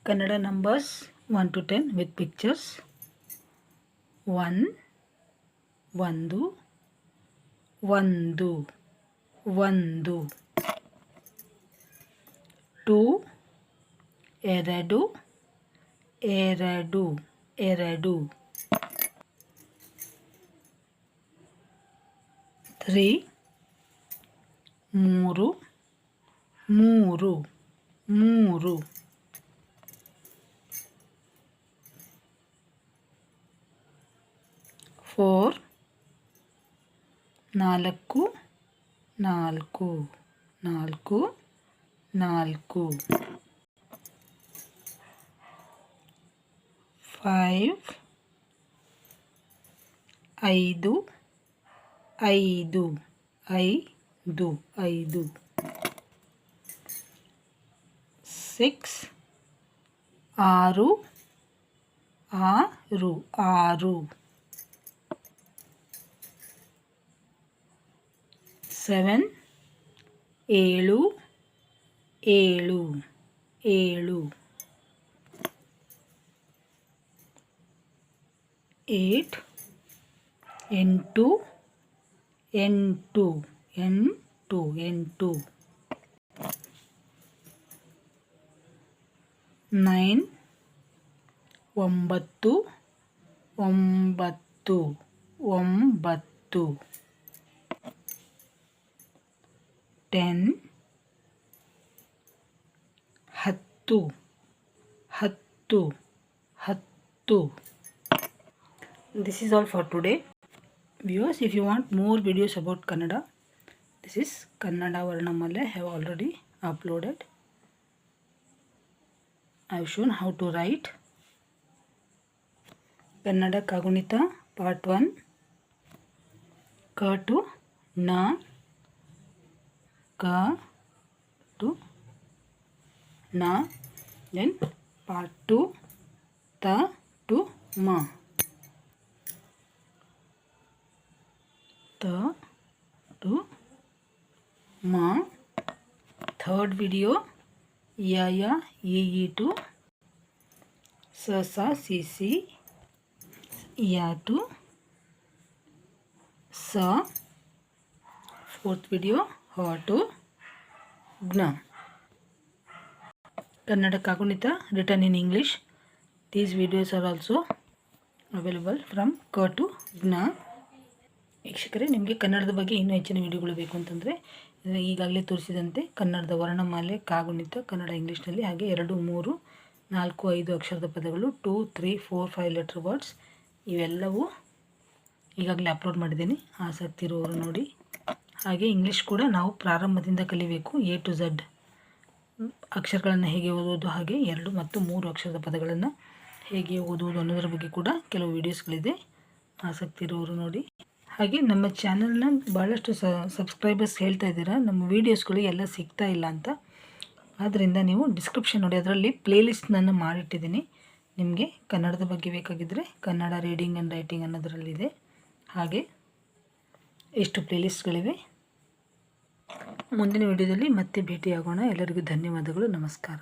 Kannada numbers 1 to 10 with pictures. 1 ಒಂದು ಒಂದು ಒಂದು 2 ಎರಡು ಎರಡು ಎರಡು 3 ಮೂರು ಮೂರು ಮೂರು 4 ನಾಲ್ಕು ನಾಲ್ಕು ನಾಲ್ಕು ನಾಲ್ಕು 5 ಐದು ಐದು ಐದು ಐದು 6 ಆರು ಆರು ಆರು 7 ಏಳು ಏಳು ಏಳು 8 ಎಂಟು ಎಂಟು ಎಂಟು ಎಂಟು 9 ಒಂಬತ್ತು ಒಂಬತ್ತು ಒಂಬತ್ತು 10 ಹತ್ತು ಹತ್ತು ಹತ್ತು. This is all for today. Viewers, if you want more videos about Kannada, this is Kannada Varnamala. I have already uploaded. I have shown how to write Kannada Kagunita part 1, Ka to Na, Ka to Na, then part 2, Ta to Ma, Ta to Ma. Third video, Ya Ya Ye to Sa Sa Si Si, Ya to Sa. Fourth video, Ha to Gna. Kannada Kagunita written in English. These videos are also available from Ka to Gna. ವೀಕ್ಷಕರೇ, ನಿಮಗೆ ಕನ್ನಡದ ಬಗ್ಗೆ ಇನ್ನೂ ಹೆಚ್ಚಿನ ವಿಡಿಯೋಗಳು ಬೇಕು ಅಂತಂದರೆ ಈಗಾಗಲೇ ತೋರಿಸಿದಂತೆ ಕನ್ನಡದ ವರ್ಣಮಾಲೆ ಕಾಗುಣಿತ ಕನ್ನಡ ಇಂಗ್ಲೀಷ್ನಲ್ಲಿ, ಹಾಗೆ 2 3 4 5 ಅಕ್ಷರದ ಪದಗಳು, 2 3 4 5 ಲೆಟರ್ ವರ್ಡ್ಸ್, ಇವೆಲ್ಲವೂ ಈಗಾಗಲೇ ಅಪ್ಲೋಡ್ ಮಾಡಿದ್ದೀನಿ. ಆಸಕ್ತಿ ಇರುವವರು ನೋಡಿ. ಹಾಗೆ ಇಂಗ್ಲೀಷ್ ಕೂಡ ನಾವು ಪ್ರಾರಂಭದಿಂದ ಕಲಿಬೇಕು. A to Z ಅಕ್ಷರಗಳನ್ನು ಹೇಗೆ ಓದುವುದು, ಹಾಗೆ 2 ಮತ್ತು 3 ಅಕ್ಷರದ ಪದಗಳನ್ನು ಹೇಗೆ ಓದುವುದು ಅನ್ನೋದರ ಬಗ್ಗೆ ಕೂಡ ಕೆಲವು ವೀಡಿಯೋಸ್ಗಳಿದೆ. ಆಸಕ್ತಿ ಇರುವವರು ನೋಡಿ. ಹಾಗೆ ನಮ್ಮ ಚಾನಲ್ನ ಭಾಳಷ್ಟು ಸಬ್ಸ್ಕ್ರೈಬರ್ಸ್ ಹೇಳ್ತಾ ಇದ್ದೀರಾ ನಮ್ಮ ವೀಡಿಯೋಸ್ಗಳು ಎಲ್ಲ ಸಿಗ್ತಾ ಇಲ್ಲ ಅಂತ. ಆದ್ದರಿಂದ ನೀವು ಡಿಸ್ಕ್ರಿಪ್ಷನ್ ನೋಡಿ, ಅದರಲ್ಲಿ ಪ್ಲೇಲಿಸ್ಟ್ನನ್ನು ಮಾಡಿಟ್ಟಿದ್ದೀನಿ. ನಿಮಗೆ ಕನ್ನಡದ ಬಗ್ಗೆ ಬೇಕಾಗಿದ್ದರೆ ಕನ್ನಡ ರೀಡಿಂಗ್ ಆ್ಯಂಡ್ ರೈಟಿಂಗ್ ಅನ್ನೋದರಲ್ಲಿದೆ. ಹಾಗೆ ಎಷ್ಟು ಪ್ಲೇಲಿಸ್ಟ್ಗಳಿವೆ. ಮುಂದಿನ ವಿಡಿಯೋದಲ್ಲಿ ಮತ್ತೆ ಭೇಟಿಯಾಗೋಣ. ಎಲ್ಲರಿಗೂ ಧನ್ಯವಾದಗಳು. ನಮಸ್ಕಾರ.